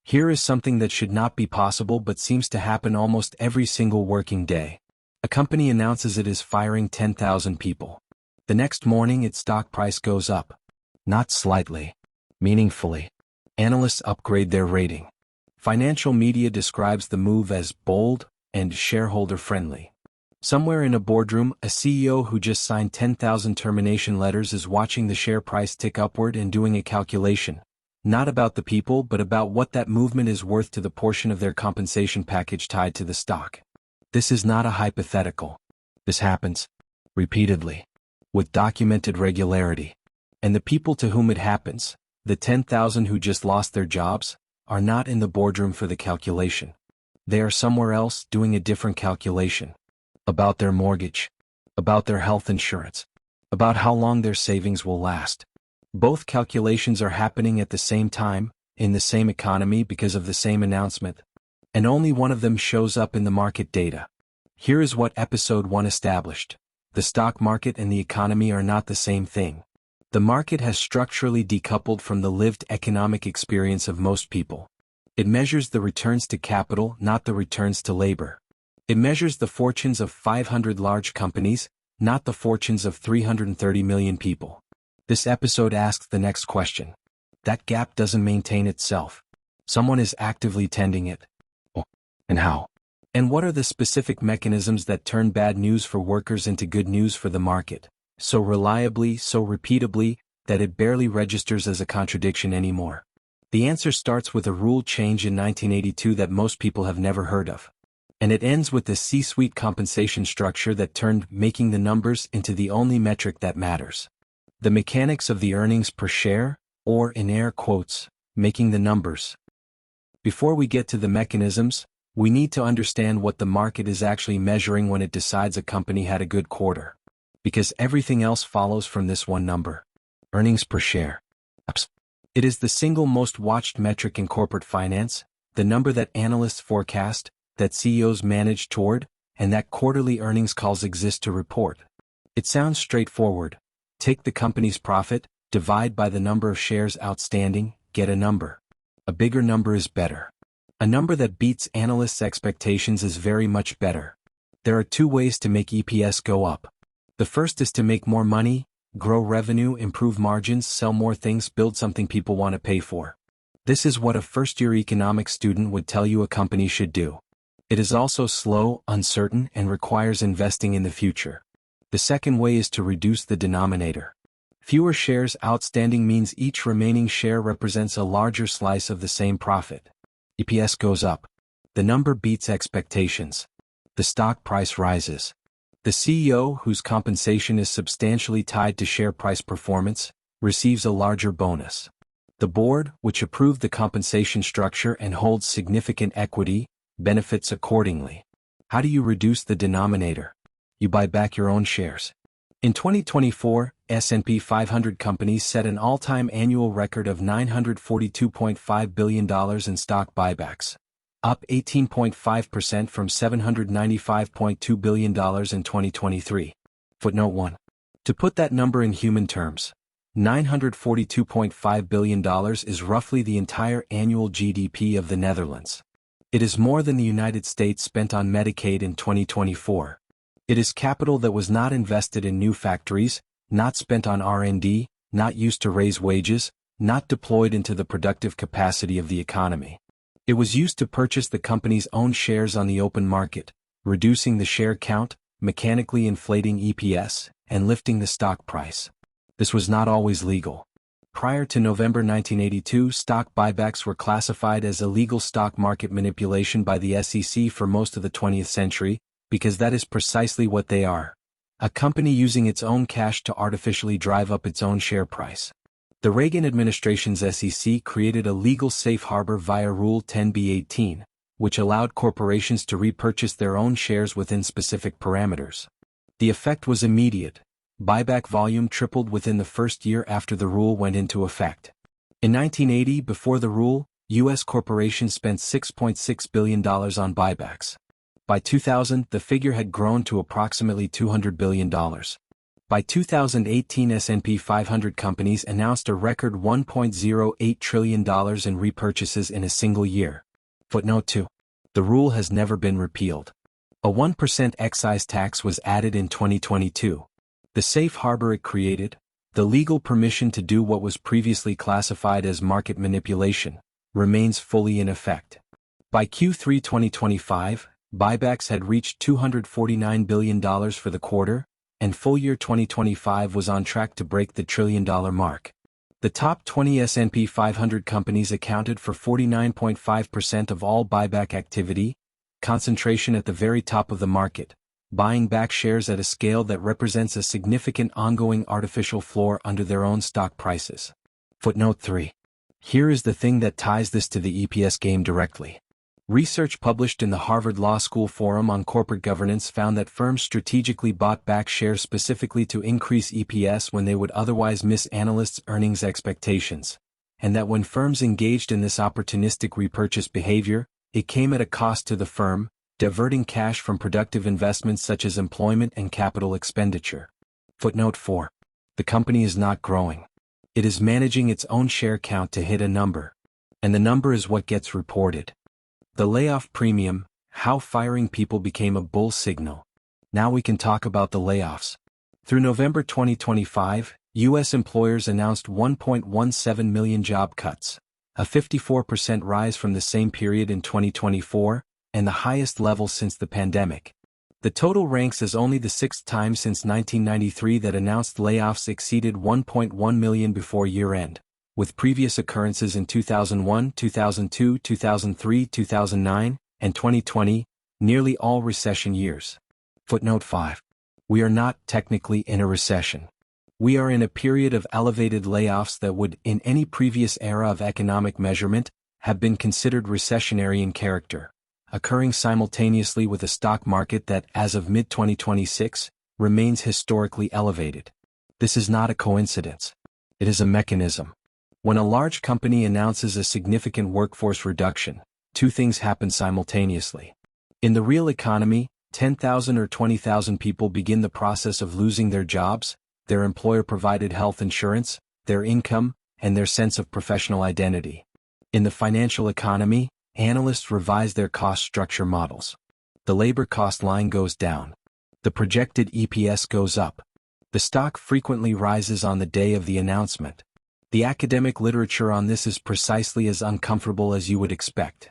Here is something that should not be possible but seems to happen almost every single working day. A company announces it is firing 10,000 people. The next morning its stock price goes up. Not slightly. Meaningfully. Analysts upgrade their rating. Financial media describes the move as bold and shareholder-friendly. Somewhere in a boardroom, a CEO who just signed 10,000 termination letters is watching the share price tick upward and doing a calculation. Not about the people but about what that movement is worth to the portion of their compensation package tied to the stock. This is not a hypothetical. This happens. Repeatedly. With documented regularity. And the people to whom it happens, the 10,000 who just lost their jobs, are not in the boardroom for the calculation. They are somewhere else doing a different calculation. About their mortgage. About their health insurance. About how long their savings will last. Both calculations are happening at the same time, in the same economy because of the same announcement. And only one of them shows up in the market data. Here is what episode 1 established. The stock market and the economy are not the same thing. The market has structurally decoupled from the lived economic experience of most people. It measures the returns to capital, not the returns to labor. It measures the fortunes of 500 large companies, not the fortunes of 330 million people. This episode asks the next question. That gap doesn't maintain itself. Someone is actively tending it. Oh, and how? And what are the specific mechanisms that turn bad news for workers into good news for the market, so reliably, so repeatably, that it barely registers as a contradiction anymore? The answer starts with a rule change in 1982 that most people have never heard of. And it ends with the C-suite compensation structure that turned making the numbers into the only metric that matters. The mechanics of the earnings per share, or in air quotes, making the numbers. Before we get to the mechanisms, we need to understand what the market is actually measuring when it decides a company had a good quarter. Because everything else follows from this one number. Earnings per share. It is the single most watched metric in corporate finance, the number that analysts forecast, that CEOs manage toward, and that quarterly earnings calls exist to report. It sounds straightforward. Take the company's profit, divide by the number of shares outstanding, get a number. A bigger number is better. A number that beats analysts' expectations is very much better. There are two ways to make EPS go up. The first is to make more money, grow revenue, improve margins, sell more things, build something people want to pay for. This is what a first-year economics student would tell you a company should do. It is also slow, uncertain, and requires investing in the future. The second way is to reduce the denominator. Fewer shares outstanding means each remaining share represents a larger slice of the same profit. EPS goes up. The number beats expectations. The stock price rises. The CEO, whose compensation is substantially tied to share price performance, receives a larger bonus. The board, which approved the compensation structure and holds significant equity, benefits accordingly. How do you reduce the denominator? You buy back your own shares. In 2024, S&P 500 companies set an all-time annual record of $942.5 billion in stock buybacks, up 18.5% from $795.2 billion in 2023. Footnote 1. To put that number in human terms, $942.5 billion is roughly the entire annual GDP of the Netherlands. It is more than the United States spent on Medicaid in 2024. It is capital that was not invested in new factories, not spent on R&D, not used to raise wages, not deployed into the productive capacity of the economy. It was used to purchase the company's own shares on the open market, reducing the share count, mechanically inflating EPS, and lifting the stock price. This was not always legal. Prior to November 1982, stock buybacks were classified as illegal stock market manipulation by the SEC for most of the 20th century, because that is precisely what they are. A company using its own cash to artificially drive up its own share price. The Reagan administration's SEC created a legal safe harbor via Rule 10b-18, which allowed corporations to repurchase their own shares within specific parameters. The effect was immediate. Buyback volume tripled within the first year after the rule went into effect. In 1980, before the rule, U.S. corporations spent $6.6 billion on buybacks. By 2000, the figure had grown to approximately $200 billion. By By 2018, S&P 500 companies announced a record $1.08 trillion in repurchases in a single year. Footnote 2. The rule has never been repealed. A 1% excise tax was added in 2022. The safe harbor it created, the legal permission to do what was previously classified as market manipulation, remains fully in effect. By Q3 2025, buybacks had reached $249 billion for the quarter, and full year 2025 was on track to break the $1 trillion mark. The top 20 S&P 500 companies accounted for 49.5% of all buyback activity, concentration at the very top of the market, buying back shares at a scale that represents a significant ongoing artificial floor under their own stock prices. Footnote 3. Here is the thing that ties this to the EPS game directly. Research published in the Harvard Law School Forum on Corporate Governance found that firms strategically bought back shares specifically to increase EPS when they would otherwise miss analysts' earnings expectations, and that when firms engaged in this opportunistic repurchase behavior, it came at a cost to the firm, diverting cash from productive investments such as employment and capital expenditure. Footnote 4. The company is not growing. It is managing its own share count to hit a number. And the number is what gets reported. The layoff premium, how firing people became a bull signal. Now we can talk about the layoffs. Through November 2025, U.S. employers announced 1.17 million job cuts, a 54% rise from the same period in 2024, and the highest level since the pandemic. The total ranks as only the sixth time since 1993 that announced layoffs exceeded 1.1 million before year-end, with previous occurrences in 2001, 2002, 2003, 2009, and 2020, nearly all recession years. Footnote 5. We are not technically in a recession. We are in a period of elevated layoffs that would, in any previous era of economic measurement, have been considered recessionary in character, occurring simultaneously with a stock market that, as of mid-2026, remains historically elevated. This is not a coincidence. It is a mechanism. When a large company announces a significant workforce reduction, two things happen simultaneously. In the real economy, 10,000 or 20,000 people begin the process of losing their jobs, their employer-provided health insurance, their income, and their sense of professional identity. In the financial economy, analysts revise their cost structure models. The labor cost line goes down. The projected EPS goes up. The stock frequently rises on the day of the announcement. The academic literature on this is precisely as uncomfortable as you would expect.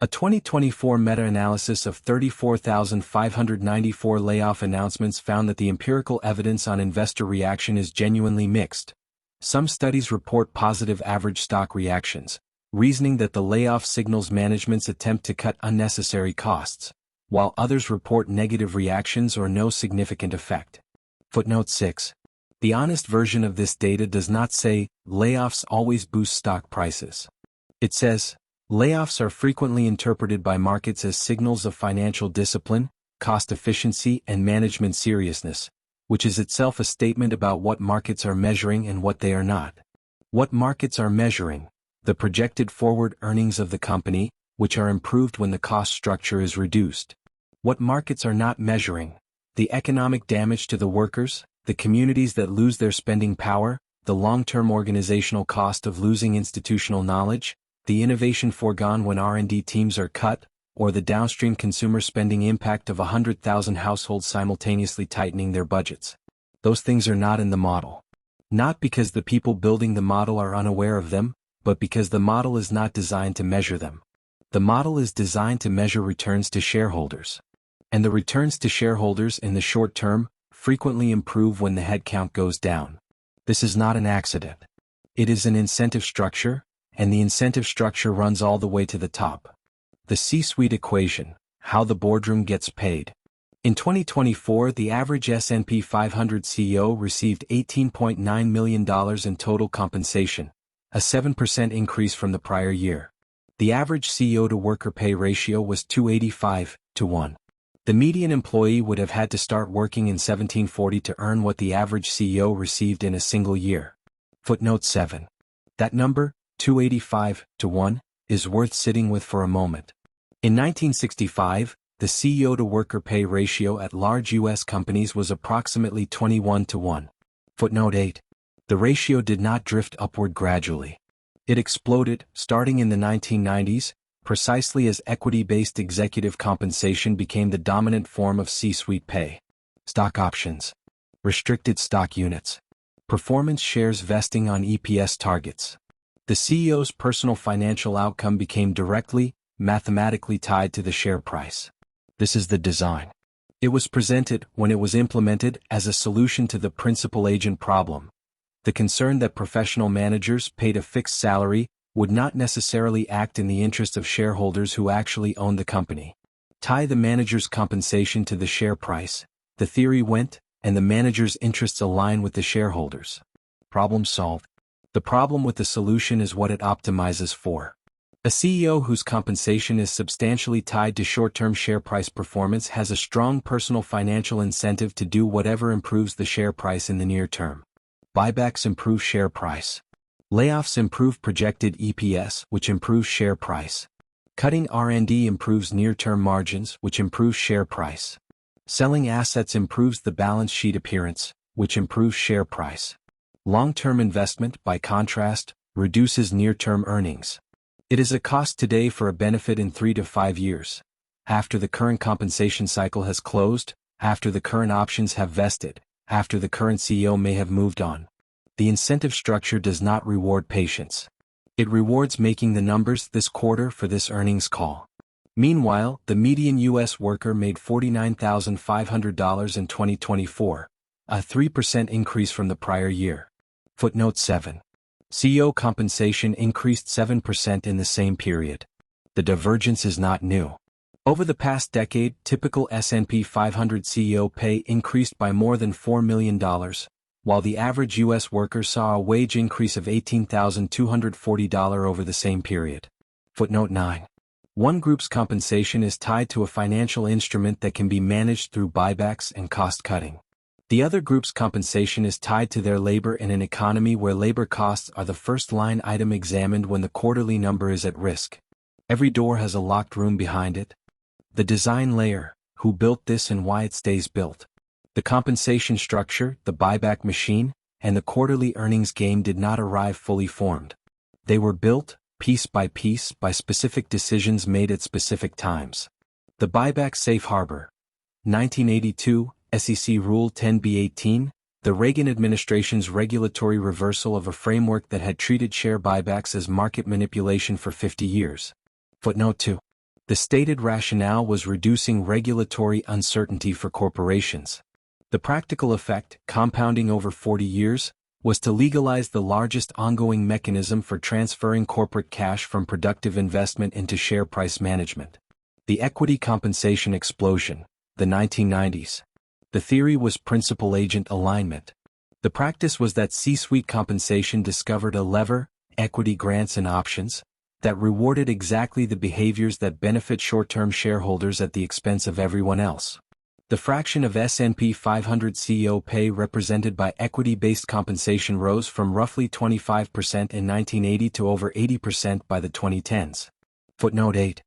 A 2024 meta-analysis of 34,594 layoff announcements found that the empirical evidence on investor reaction is genuinely mixed. Some studies report positive average stock reactions, reasoning that the layoff signals management's attempt to cut unnecessary costs, while others report negative reactions or no significant effect. Footnote 6. The honest version of this data does not say, layoffs always boost stock prices. It says, layoffs are frequently interpreted by markets as signals of financial discipline, cost efficiency, and management seriousness, which is itself a statement about what markets are measuring and what they are not. What markets are measuring? The projected forward earnings of the company, which are improved when the cost structure is reduced. What markets are not measuring? The economic damage to the workers, the communities that lose their spending power, the long-term organizational cost of losing institutional knowledge, the innovation foregone when R&D teams are cut, or the downstream consumer spending impact of 100,000 households simultaneously tightening their budgets. Those things are not in the model. Not because the people building the model are unaware of them, but because the model is not designed to measure them. The model is designed to measure returns to shareholders. And the returns to shareholders in the short term frequently improve when the headcount goes down. This is not an accident. It is an incentive structure, and the incentive structure runs all the way to the top. The C-suite equation, how the boardroom gets paid. In 2024, the average S&P 500 CEO received $18.9 million in total compensation, a 7% increase from the prior year. The average CEO to worker pay ratio was 285 to 1. The median employee would have had to start working in 1740 to earn what the average CEO received in a single year. Footnote 7. That number, 285 to 1, is worth sitting with for a moment. In 1965, the CEO to worker pay ratio at large U.S. companies was approximately 21:1. Footnote 8. The ratio did not drift upward gradually. It exploded, starting in the 1990s, precisely as equity-based executive compensation became the dominant form of C-suite pay. Stock options. Restricted stock units. Performance shares vesting on EPS targets. The CEO's personal financial outcome became directly, mathematically tied to the share price. This is the design. It was presented, when it was implemented, as a solution to the principal-agent problem. The concern that professional managers paid a fixed salary would not necessarily act in the interest of shareholders who actually own the company. Tie the manager's compensation to the share price, the theory went, and the manager's interests align with the shareholders. Problem solved. The problem with the solution is what it optimizes for. A CEO whose compensation is substantially tied to short-term share price performance has a strong personal financial incentive to do whatever improves the share price in the near term. Buybacks improve share price. Layoffs improve projected EPS, which improves share price. Cutting R&D improves near-term margins, which improves share price. Selling assets improves the balance sheet appearance, which improves share price. Long-term investment, by contrast, reduces near-term earnings. It is a cost today for a benefit in 3 to 5 years. After the current compensation cycle has closed, after the current options have vested, after the current CEO may have moved on. The incentive structure does not reward patience. It rewards making the numbers this quarter for this earnings call. Meanwhile, the median U.S. worker made $49,500 in 2024, a 3% increase from the prior year. Footnote 7. CEO compensation increased 7% in the same period. The divergence is not new. Over the past decade, typical S&P 500 CEO pay increased by more than $4 million, while the average U.S. worker saw a wage increase of $18,240 over the same period. Footnote 9. One group's compensation is tied to a financial instrument that can be managed through buybacks and cost-cutting. The other group's compensation is tied to their labor in an economy where labor costs are the first line item examined when the quarterly number is at risk. Every door has a locked room behind it. The design layer, who built this and why it stays built. The compensation structure, the buyback machine, and the quarterly earnings game did not arrive fully formed. They were built, piece, by specific decisions made at specific times. The buyback safe harbor. 1982, SEC Rule 10b-18, the Reagan administration's regulatory reversal of a framework that had treated share buybacks as market manipulation for 50 years. Footnote 2. The stated rationale was reducing regulatory uncertainty for corporations. The practical effect, compounding over 40 years, was to legalize the largest ongoing mechanism for transferring corporate cash from productive investment into share price management. The equity compensation explosion, the 1990s. The theory was principal-agent alignment. The practice was that C-suite compensation discovered a lever, equity grants and options, that rewarded exactly the behaviors that benefit short-term shareholders at the expense of everyone else. The fraction of S&P 500 CEO pay represented by equity-based compensation rose from roughly 25% in 1980 to over 80% by the 2010s. Footnote 8.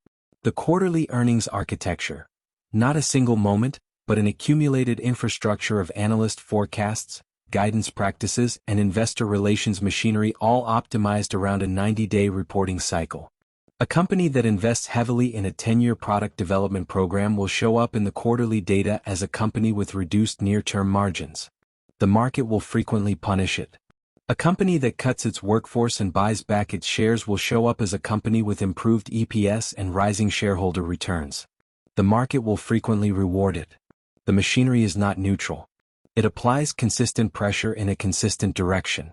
The quarterly earnings architecture. Not a single moment, but an accumulated infrastructure of analyst forecasts, guidance practices, and investor relations machinery, all optimized around a 90-day reporting cycle. A company that invests heavily in a 10-year product development program will show up in the quarterly data as a company with reduced near-term margins. The market will frequently punish it. A company that cuts its workforce and buys back its shares will show up as a company with improved EPS and rising shareholder returns. The market will frequently reward it. The machinery is not neutral. It applies consistent pressure in a consistent direction.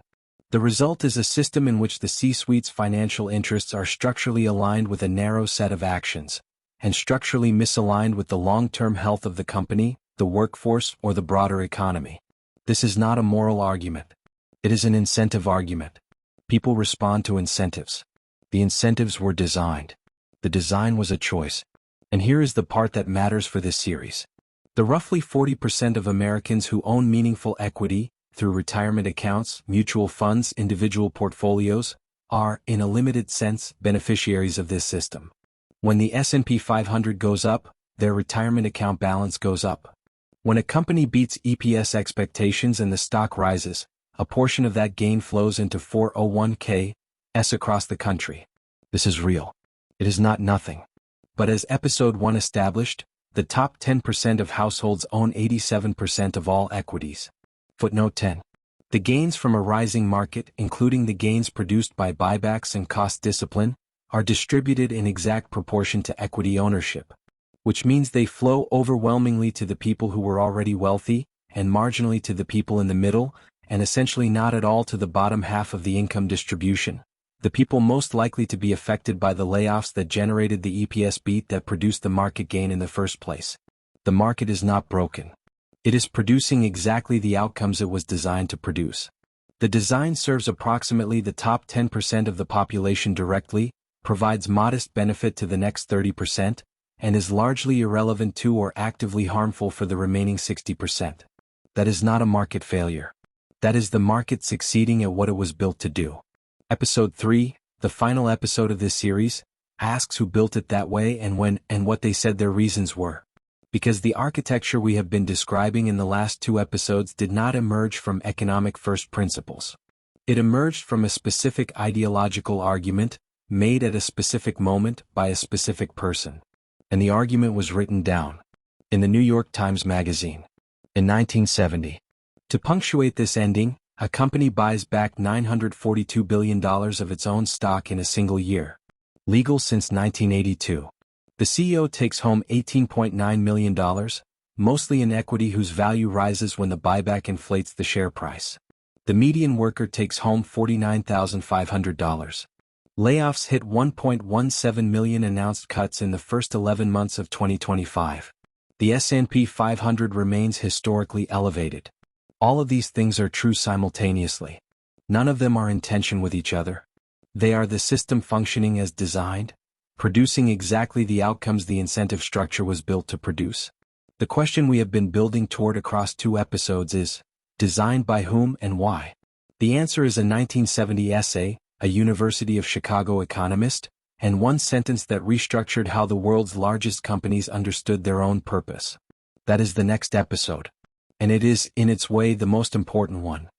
The result is a system in which the C-suite's financial interests are structurally aligned with a narrow set of actions, and structurally misaligned with the long-term health of the company, the workforce, or the broader economy. This is not a moral argument. It is an incentive argument. People respond to incentives. The incentives were designed. The design was a choice. And here is the part that matters for this series. The roughly 40% of Americans who own meaningful equity, through retirement accounts, mutual funds, individual portfolios, are, in a limited sense, beneficiaries of this system. When the S&P 500 goes up, their retirement account balance goes up. When a company beats EPS expectations and the stock rises, a portion of that gain flows into 401(k)s across the country. This is real. It is not nothing. But as episode 1 established, the top 10% of households own 87% of all equities. Footnote 10. The gains from a rising market, including the gains produced by buybacks and cost discipline, are distributed in exact proportion to equity ownership, which means they flow overwhelmingly to the people who were already wealthy, and marginally to the people in the middle, and essentially not at all to the bottom half of the income distribution, the people most likely to be affected by the layoffs that generated the EPS beat that produced the market gain in the first place. The market is not broken. It is producing exactly the outcomes it was designed to produce. The design serves approximately the top 10% of the population directly, provides modest benefit to the next 30%, and is largely irrelevant to or actively harmful for the remaining 60%. That is not a market failure. That is the market succeeding at what it was built to do. Episode 3, the final episode of this series, asks who built it that way and when and what they said their reasons were. Because the architecture we have been describing in the last 2 episodes did not emerge from economic first principles. It emerged from a specific ideological argument, made at a specific moment by a specific person. And the argument was written down in the New York Times Magazine in 1970. To punctuate this ending, a company buys back $942 billion of its own stock in a single year. Legal since 1982. The CEO takes home $18.9 million, mostly in equity whose value rises when the buyback inflates the share price. The median worker takes home $49,500. Layoffs hit 1.17 million announced cuts in the first 11 months of 2025. The S&P 500 remains historically elevated. All of these things are true simultaneously. None of them are in tension with each other. They are the system functioning as designed, producing exactly the outcomes the incentive structure was built to produce. The question we have been building toward across 2 episodes is, designed by whom and why? The answer is a 1970 essay, a University of Chicago economist, and one sentence that restructured how the world's largest companies understood their own purpose. That is the next episode. And it is, in its way, the most important one.